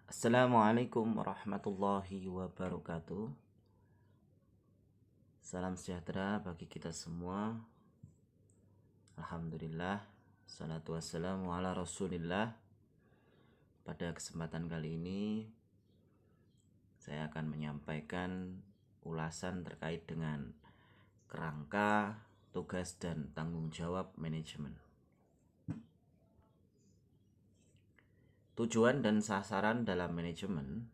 Assalamualaikum warahmatullahi wabarakatuh. Salam sejahtera bagi kita semua. Alhamdulillah, salatu wassalamu ala rasulillah. Pada kesempatan kali ini saya akan menyampaikan ulasan terkait dengan kerangka, tugas, dan tanggung jawab manajemen. Tujuan dan sasaran dalam manajemen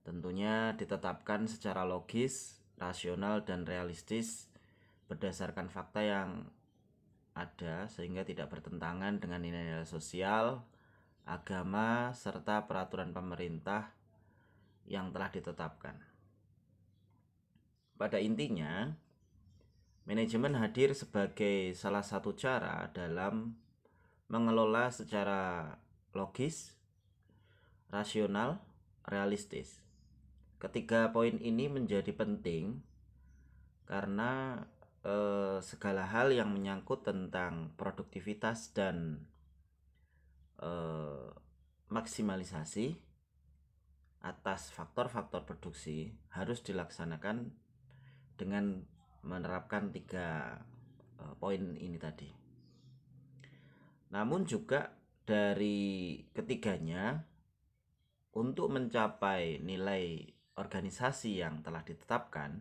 tentunya ditetapkan secara logis, rasional, dan realistis berdasarkan fakta yang ada sehingga tidak bertentangan dengan nilai-nilai sosial, agama, serta peraturan pemerintah yang telah ditetapkan. Pada intinya, manajemen hadir sebagai salah satu cara dalam mengelola secara logis, rasional, realistis. Ketiga poin ini menjadi penting karena segala hal yang menyangkut tentang produktivitas dan maksimalisasi atas faktor-faktor produksi harus dilaksanakan dengan menerapkan tiga poin ini tadi. Namun juga dari ketiganya, untuk mencapai nilai organisasi yang telah ditetapkan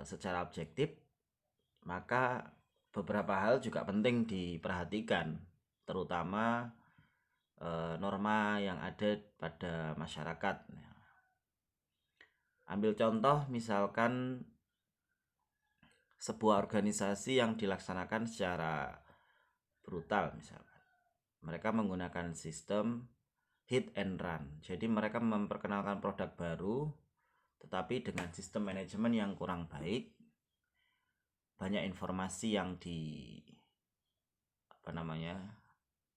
secara objektif, maka beberapa hal juga penting diperhatikan, terutama norma yang ada pada masyarakat. Ambil contoh misalkan sebuah organisasi yang dilaksanakan secara brutal misalkan. Mereka menggunakan sistem hit and run. Jadi mereka memperkenalkan produk baru tetapi dengan sistem manajemen yang kurang baik. Banyak informasi yang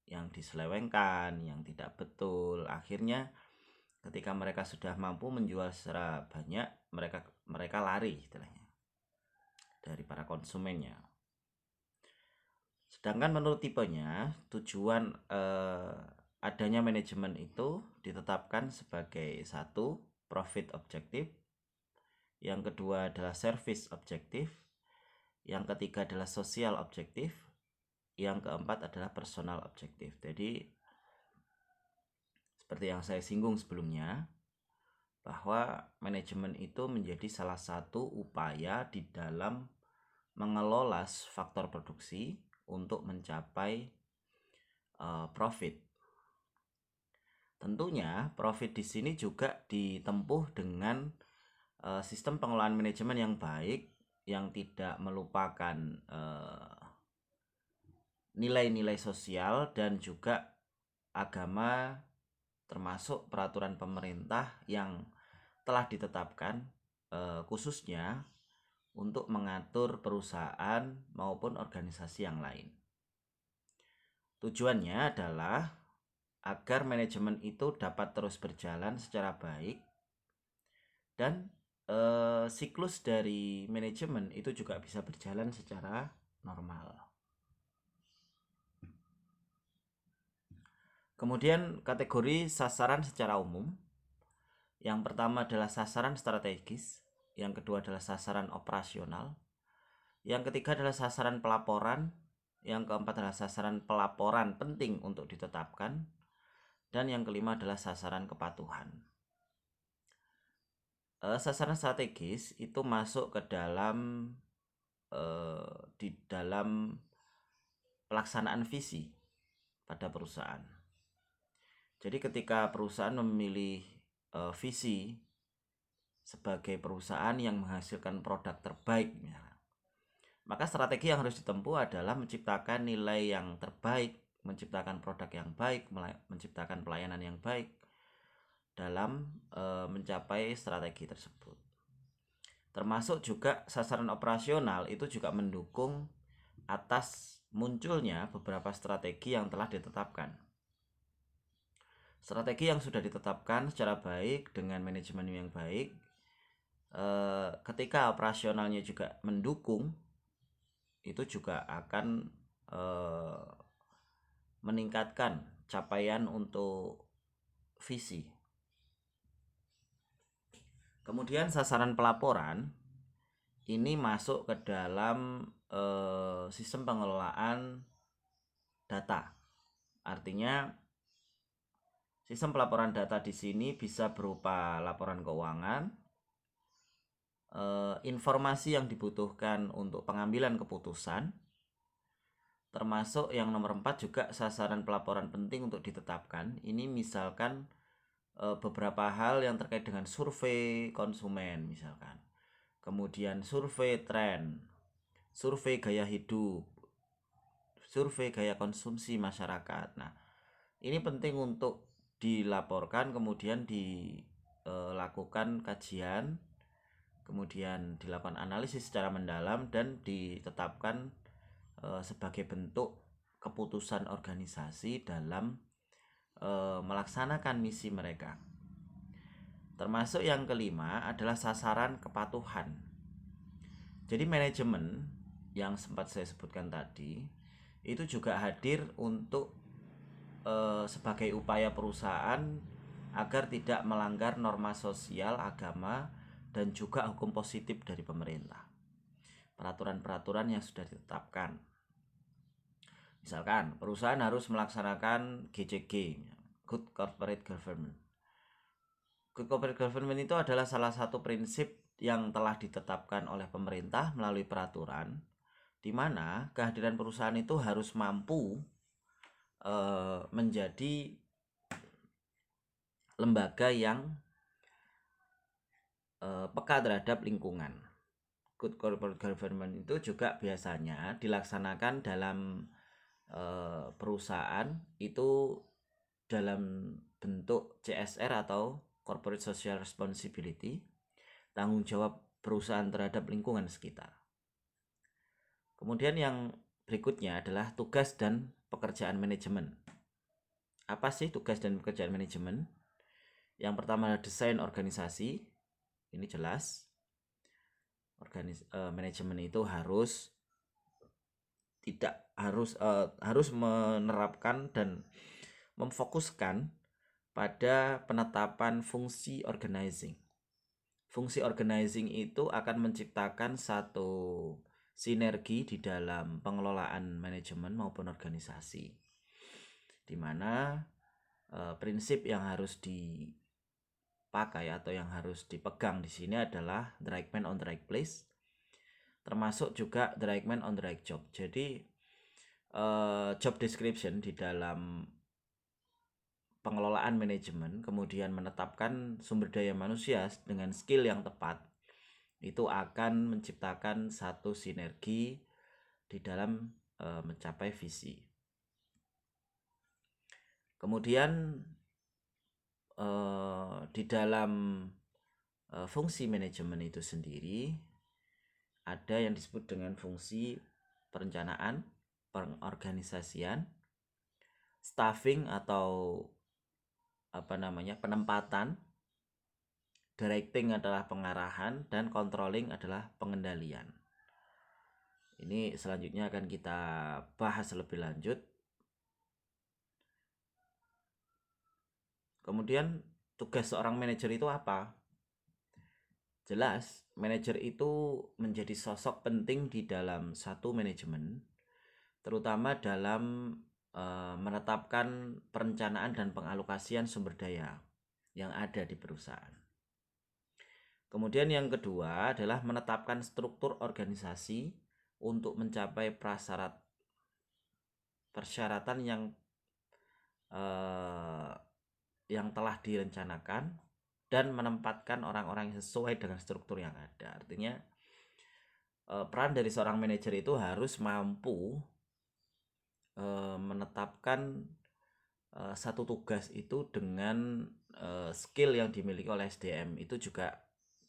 yang diselewengkan, yang tidak betul. Akhirnya ketika mereka sudah mampu menjual secara banyak, mereka lari istilahnya dari para konsumennya. Sedangkan menurut tipenya, tujuan adanya manajemen itu ditetapkan sebagai satu, profit objektif, yang kedua adalah service objektif, yang ketiga adalah sosial objektif, yang keempat adalah personal objektif. Jadi seperti yang saya singgung sebelumnya, bahwa manajemen itu menjadi salah satu upaya di dalam mengelola faktor produksi untuk mencapai profit. Tentunya profit di sini juga ditempuh dengan sistem pengelolaan manajemen yang baik, yang tidak melupakan nilai-nilai sosial dan juga agama, termasuk peraturan pemerintah yang telah ditetapkan khususnya untuk mengatur perusahaan maupun organisasi yang lain. Tujuannya adalah agar manajemen itu dapat terus berjalan secara baik dan siklus dari manajemen itu juga bisa berjalan secara normal. Kemudian kategori sasaran secara umum. Yang pertama adalah sasaran strategis, yang kedua adalah sasaran operasional, yang ketiga adalah sasaran pelaporan, yang keempat adalah sasaran pelaporan penting untuk ditetapkan, dan yang kelima adalah sasaran kepatuhan. Sasaran strategis itu masuk ke dalam di dalam pelaksanaan visi pada perusahaan. Jadi ketika perusahaan memilih visi sebagai perusahaan yang menghasilkan produk terbaik, maka strategi yang harus ditempuh adalah menciptakan nilai yang terbaik, menciptakan produk yang baik, menciptakan pelayanan yang baik dalam mencapai strategi tersebut. Termasuk juga sasaran operasional itu juga mendukung atas munculnya beberapa strategi yang telah ditetapkan. Strategi yang sudah ditetapkan secara baik dengan manajemen yang baik, ketika operasionalnya juga mendukung, itu juga akan meningkatkan capaian untuk visi. Kemudian sasaran pelaporan ini masuk ke dalam sistem pengelolaan data. Artinya sistem pelaporan data di sini bisa berupa laporan keuangan, informasi yang dibutuhkan untuk pengambilan keputusan, termasuk yang nomor 4 juga sasaran pelaporan penting untuk ditetapkan. Ini misalkan beberapa hal yang terkait dengan survei konsumen misalkan, kemudian survei tren, survei gaya hidup, survei gaya konsumsi masyarakat. Nah, ini penting untuk dilaporkan, kemudian dilakukan kajian, kemudian dilakukan analisis secara mendalam dan ditetapkan sebagai bentuk keputusan organisasi dalam melaksanakan misi mereka. Termasuk yang kelima adalah sasaran kepatuhan. Jadi manajemen yang sempat saya sebutkan tadi itu juga hadir untuk sebagai upaya perusahaan agar tidak melanggar norma sosial, agama, dan juga hukum positif dari pemerintah. Peraturan-peraturan yang sudah ditetapkan. Misalkan perusahaan harus melaksanakan GCG, Good Corporate Government. Good Corporate Government itu adalah salah satu prinsip yang telah ditetapkan oleh pemerintah melalui peraturan, di mana kehadiran perusahaan itu harus mampu menjadi lembaga yang peka terhadap lingkungan. Good Corporate Government itu juga biasanya dilaksanakan dalam perusahaan itu dalam bentuk CSR atau Corporate Social Responsibility, tanggung jawab perusahaan terhadap lingkungan sekitar. Kemudian yang berikutnya adalah tugas dan pekerjaan manajemen. Apa sih tugas dan pekerjaan manajemen? Yang pertama adalah desain organisasi. Ini jelas. Manajemen itu harus menerapkan dan memfokuskan pada penetapan fungsi organizing. Fungsi organizing itu akan menciptakan satu sinergi di dalam pengelolaan manajemen maupun organisasi, di mana prinsip yang harus dipakai atau yang harus dipegang di sini adalah the right man on the right place, termasuk juga the right man on the right job. Jadi job description di dalam pengelolaan manajemen, kemudian menetapkan sumber daya manusia dengan skill yang tepat, itu akan menciptakan satu sinergi di dalam mencapai visi. Kemudian di dalam fungsi manajemen itu sendiri ada yang disebut dengan fungsi perencanaan, pengorganisasian, staffing atau penempatan, directing adalah pengarahan, dan controlling adalah pengendalian. Ini selanjutnya akan kita bahas lebih lanjut. Kemudian tugas seorang manajer itu apa? Jelas, manajer itu menjadi sosok penting di dalam satu manajemen, terutama dalam menetapkan perencanaan dan pengalokasian sumber daya yang ada di perusahaan. Kemudian yang kedua adalah menetapkan struktur organisasi untuk mencapai persyaratan yang telah direncanakan dan menempatkan orang-orang yang sesuai dengan struktur yang ada. Artinya peran dari seorang manajer itu harus mampu menetapkan satu tugas itu dengan skill yang dimiliki oleh SDM itu juga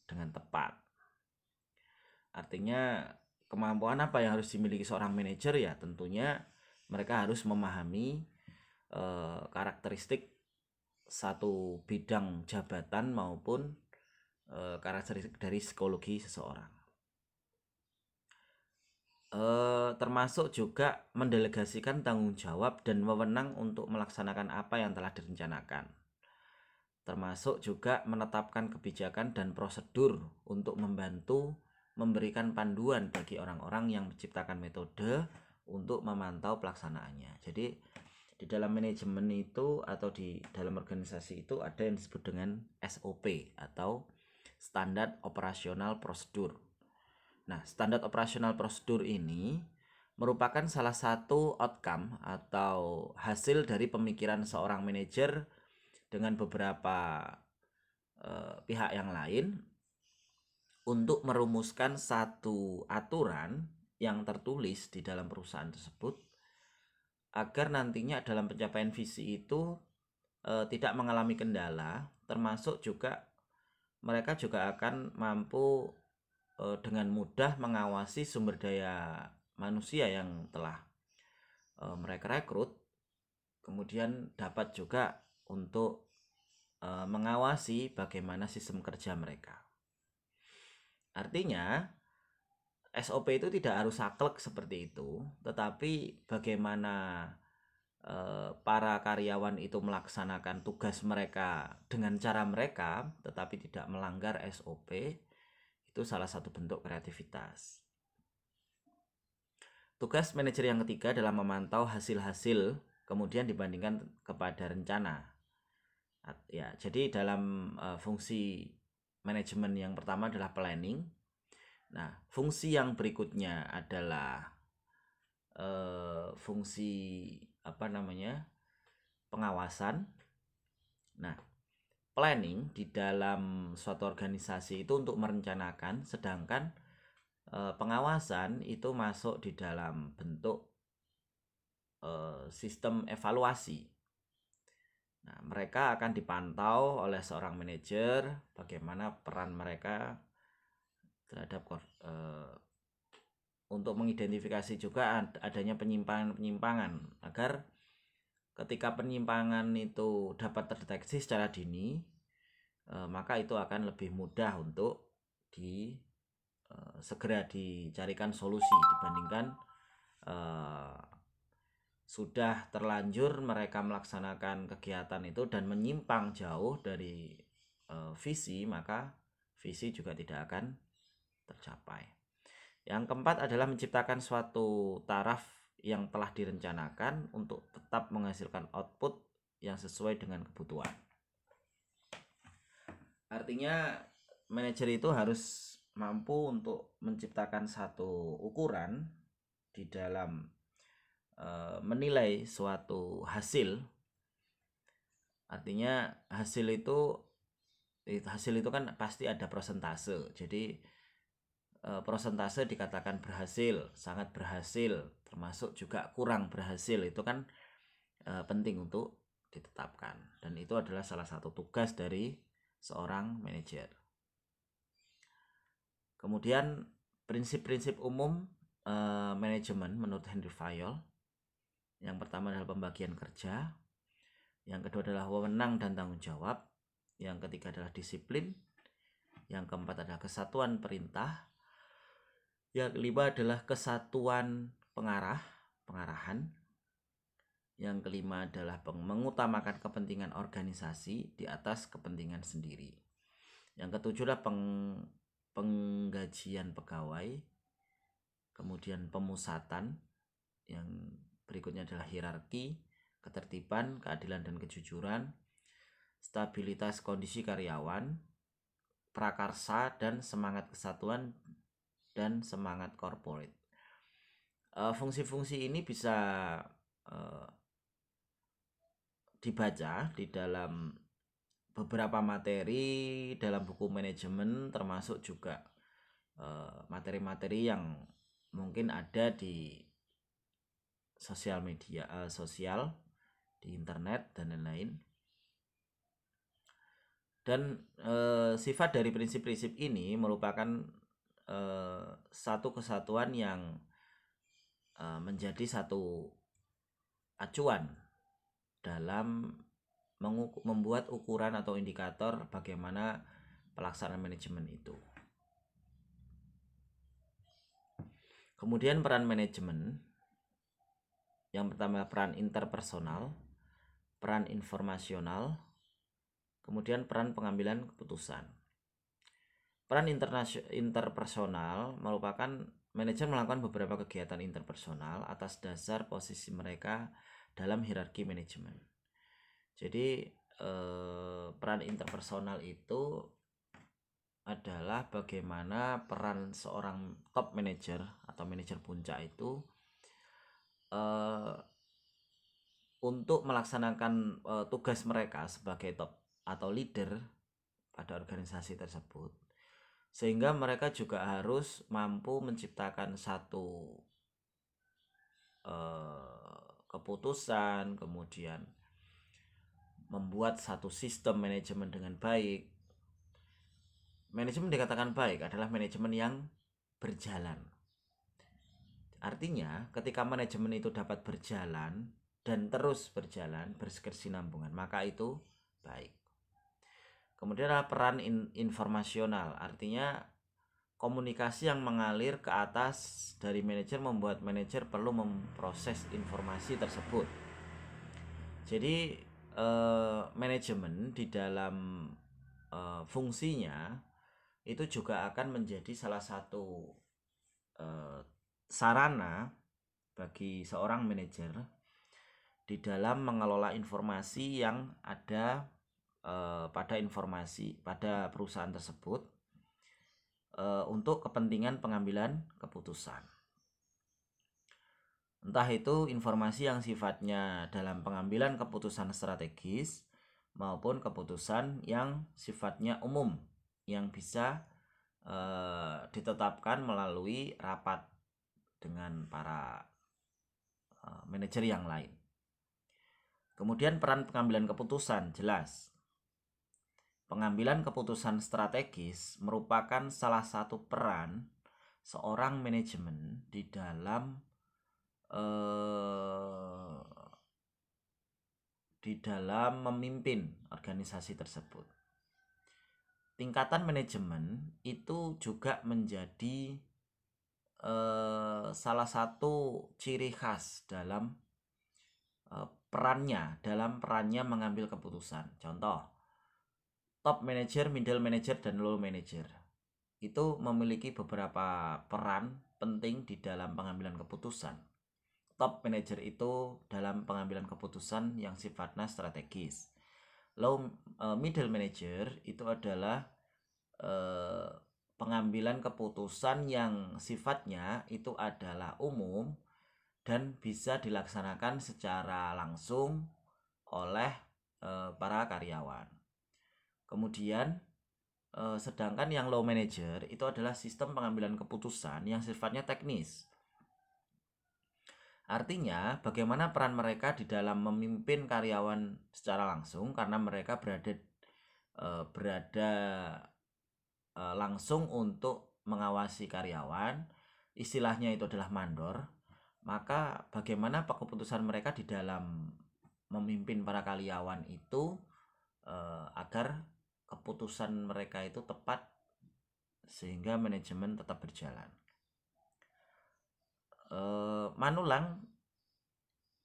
dengan tepat. Artinya kemampuan apa yang harus dimiliki seorang manajer? Ya tentunya mereka harus memahami karakteristik satu bidang jabatan maupun karakteristik dari psikologi seseorang. Termasuk juga mendelegasikan tanggung jawab dan wewenang untuk melaksanakan apa yang telah direncanakan. termasuk juga menetapkan kebijakan dan prosedur untuk membantu memberikan panduan bagi orang-orang yang menciptakan metode untuk memantau pelaksanaannya. Jadi di dalam manajemen itu atau di dalam organisasi itu ada yang disebut dengan SOP atau Standar Operasional Prosedur. Nah, standar operasional prosedur ini merupakan salah satu outcome atau hasil dari pemikiran seorang manajer dengan beberapa pihak yang lain untuk merumuskan satu aturan yang tertulis di dalam perusahaan tersebut agar nantinya dalam pencapaian visi itu tidak mengalami kendala, termasuk juga mereka juga akan mampu dengan mudah mengawasi sumber daya manusia yang telah mereka rekrut, kemudian dapat juga untuk mengawasi bagaimana sistem kerja mereka. Artinya SOP itu tidak harus saklek seperti itu, tetapi bagaimana para karyawan itu melaksanakan tugas mereka dengan cara mereka tetapi tidak melanggar SOP, itu salah satu bentuk kreativitas. Tugas manajer yang ketiga adalah memantau hasil-hasil kemudian dibandingkan kepada rencana. Ya, jadi dalam fungsi manajemen yang pertama adalah planning. Nah, fungsi yang berikutnya adalah fungsi pengawasan. Nah, planning di dalam suatu organisasi itu untuk merencanakan, sedangkan pengawasan itu masuk di dalam bentuk sistem evaluasi. Nah, mereka akan dipantau oleh seorang manajer bagaimana peran mereka terhadap untuk mengidentifikasi juga adanya penyimpangan-penyimpangan agar ketika penyimpangan itu dapat terdeteksi secara dini, maka itu akan lebih mudah untuk segera dicarikan solusi dibandingkan sudah terlanjur mereka melaksanakan kegiatan itu dan menyimpang jauh dari visi, maka visi juga tidak akan tercapai. Yang keempat adalah menciptakan suatu taraf yang telah direncanakan untuk tetap menghasilkan output yang sesuai dengan kebutuhan. Artinya manajer itu harus mampu untuk menciptakan satu ukuran di dalam menilai suatu hasil. Artinya hasil itu kan pasti ada prosentase. Jadi prosentase dikatakan berhasil, sangat berhasil, termasuk juga kurang berhasil, itu kan penting untuk ditetapkan, dan itu adalah salah satu tugas dari seorang manajer. Kemudian prinsip-prinsip umum manajemen menurut Henry Fayol, yang pertama adalah pembagian kerja, yang kedua adalah wewenang dan tanggung jawab, yang ketiga adalah disiplin, yang keempat adalah kesatuan perintah, yang kelima adalah kesatuan pengarahan. Yang kelima adalah mengutamakan kepentingan organisasi di atas kepentingan sendiri. Yang ketujuh adalah penggajian pegawai. Kemudian pemusatan. Yang berikutnya adalah hierarki, ketertiban, keadilan dan kejujuran, stabilitas kondisi karyawan, prakarsa dan semangat kesatuan dan semangat corporate. Fungsi-fungsi ini bisa dibaca di dalam beberapa materi dalam buku manajemen, termasuk juga materi-materi yang mungkin ada di sosial media, di internet dan lain-lain. Dan sifat dari prinsip-prinsip ini merupakan satu kesatuan yang menjadi satu acuan dalam membuat ukuran atau indikator bagaimana pelaksanaan manajemen itu. Kemudian peran manajemen, yang pertama peran interpersonal, peran informasional, Kemudian peran pengambilan keputusan. Peran interpersonal merupakan manajer melakukan beberapa kegiatan interpersonal atas dasar posisi mereka dalam hierarki manajemen. Jadi peran interpersonal itu adalah bagaimana peran seorang top manager atau manajer puncak itu untuk melaksanakan tugas mereka sebagai top atau leader pada organisasi tersebut, sehingga mereka juga harus mampu menciptakan satu keputusan, kemudian membuat satu sistem manajemen dengan baik. Manajemen dikatakan baik adalah manajemen yang berjalan. Artinya ketika manajemen itu dapat berjalan dan terus berjalan berkesinambungan, maka itu baik. Kemudian ada peran informasional, artinya komunikasi yang mengalir ke atas dari manajer membuat manajer perlu memproses informasi tersebut. Jadi manajemen di dalam fungsinya itu juga akan menjadi salah satu sarana bagi seorang manajer di dalam mengelola informasi yang ada pada perusahaan tersebut untuk kepentingan pengambilan keputusan. Entah itu informasi yang sifatnya dalam pengambilan keputusan strategis maupun keputusan yang sifatnya umum yang bisa ditetapkan melalui rapat dengan para manajer yang lain. Kemudian peran pengambilan keputusan jelas. Pengambilan keputusan strategis merupakan salah satu peran seorang manajemen di dalam memimpin organisasi tersebut. Tingkatan manajemen itu juga menjadi salah satu ciri khas dalam perannya mengambil keputusan. Contoh, top manager, middle manager, dan low manager itu memiliki beberapa peran penting di dalam pengambilan keputusan. Top manager itu dalam pengambilan keputusan yang sifatnya strategis. Middle manager itu adalah pengambilan keputusan yang sifatnya itu adalah umum dan bisa dilaksanakan secara langsung oleh para karyawan. Kemudian sedangkan yang low manager itu adalah sistem pengambilan keputusan yang sifatnya teknis. Artinya bagaimana peran mereka di dalam memimpin karyawan secara langsung, karena mereka berada langsung untuk mengawasi karyawan, istilahnya itu adalah mandor. Maka bagaimana keputusan mereka di dalam memimpin para karyawan itu agar keputusan mereka itu tepat sehingga manajemen tetap berjalan. Manulang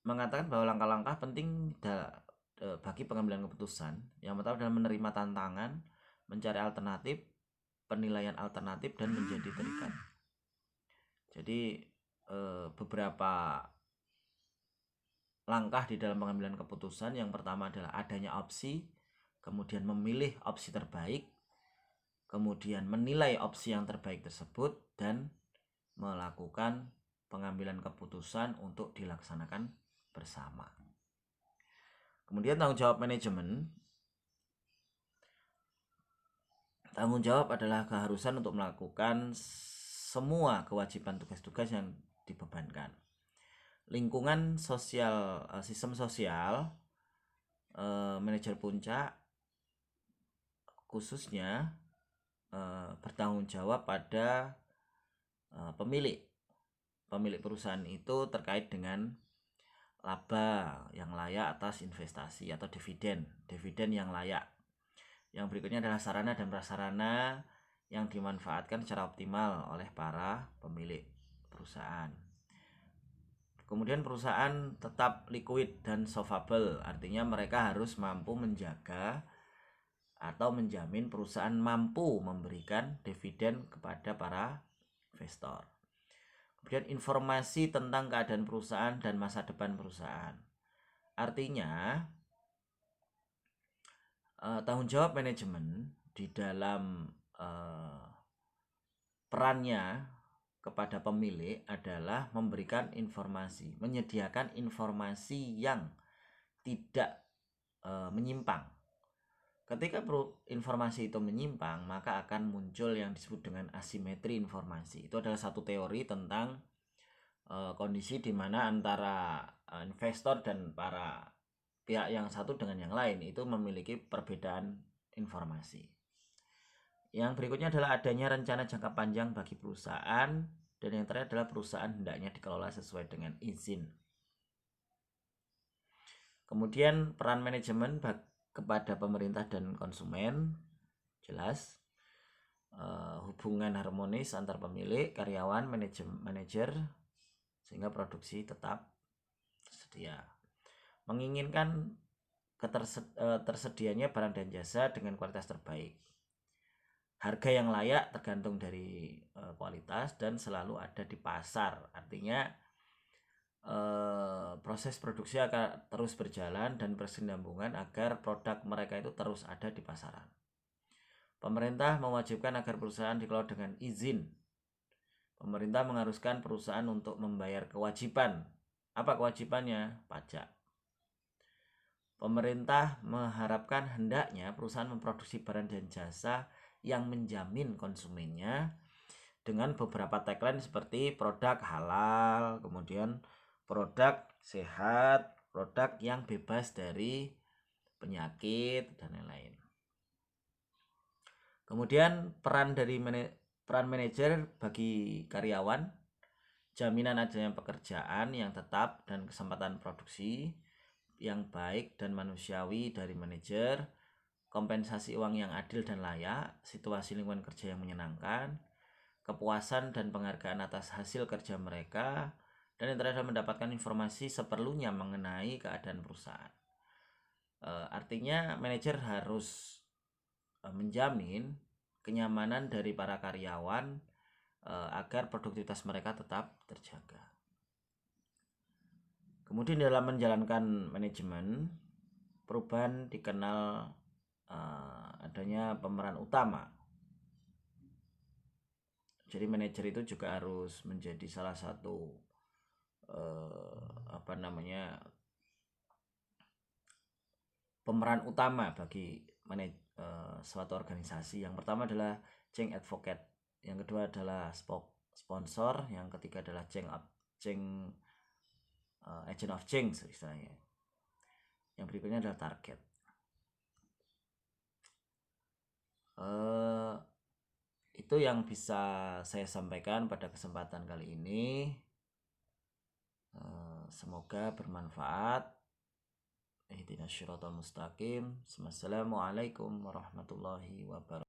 mengatakan bahwa langkah-langkah penting bagi pengambilan keputusan. Yang pertama adalah menerima tantangan, mencari alternatif, penilaian alternatif, dan menjadi terikat. Jadi beberapa langkah di dalam pengambilan keputusan. Yang pertama adalah adanya opsi, kemudian memilih opsi terbaik, kemudian menilai opsi yang terbaik tersebut, dan melakukan pengambilan keputusan untuk dilaksanakan bersama. Kemudian tanggung jawab manajemen. Tanggung jawab adalah keharusan untuk melakukan semua kewajiban tugas-tugas yang dibebankan. Lingkungan sosial, sistem sosial, manajer puncak khususnya bertanggung jawab pada pemilik perusahaan itu terkait dengan laba yang layak atas investasi atau dividen yang layak. Yang berikutnya adalah sarana dan prasarana yang dimanfaatkan secara optimal oleh para pemilik perusahaan. Kemudian perusahaan tetap liquid dan solvable, artinya mereka harus mampu menjaga atau menjamin perusahaan mampu memberikan dividen kepada para investor. Kemudian informasi tentang keadaan perusahaan dan masa depan perusahaan. Artinya tanggung jawab manajemen di dalam perannya kepada pemilik adalah memberikan informasi, menyediakan informasi yang tidak menyimpang. Ketika informasi itu menyimpang, maka akan muncul yang disebut dengan asimetri informasi. Itu adalah satu teori tentang kondisi di mana antara investor dan para pihak yang satu dengan yang lain itu memiliki perbedaan informasi. Yang berikutnya adalah adanya rencana jangka panjang bagi perusahaan, dan yang terakhir adalah perusahaan hendaknya dikelola sesuai dengan izin. Kemudian peran manajemen kepada pemerintah dan konsumen, jelas. Hubungan harmonis antar pemilik, karyawan, manajer, sehingga produksi tetap tersedia. Menginginkan tersedianya barang dan jasa dengan kualitas terbaik. Harga yang layak tergantung dari kualitas dan selalu ada di pasar. Artinya proses produksi akan terus berjalan dan berkesinambungan agar produk mereka itu terus ada di pasaran. Pemerintah mewajibkan agar perusahaan dikelola dengan izin. Pemerintah mengharuskan perusahaan untuk membayar kewajiban. Apa kewajibannya? Pajak. Pemerintah mengharapkan hendaknya perusahaan memproduksi barang dan jasa yang menjamin konsumennya dengan beberapa tagline seperti produk halal, kemudian produk sehat, produk yang bebas dari penyakit, dan lain-lain. Kemudian peran manajer bagi karyawan, jaminan adanya pekerjaan yang tetap dan kesempatan produksi yang baik dan manusiawi dari manajer, kompensasi uang yang adil dan layak, situasi lingkungan kerja yang menyenangkan, kepuasan dan penghargaan atas hasil kerja mereka, dan yang terakhir mendapatkan informasi seperlunya mengenai keadaan perusahaan. Artinya manajer harus menjamin kenyamanan dari para karyawan agar produktivitas mereka tetap terjaga. Kemudian dalam menjalankan manajemen, perubahan dikenal adanya pemeran utama. Jadi manajer itu juga harus menjadi salah satu pemeran utama bagi suatu organisasi. Yang pertama adalah change advocate, yang kedua adalah sponsor, yang ketiga adalah agent of change istilahnya. Yang berikutnya adalah target. Itu yang bisa saya sampaikan pada kesempatan kali ini. Semoga bermanfaat. Ihdinas siratal mustaqim. Wassalamualaikum warahmatullahi wabarakatuh.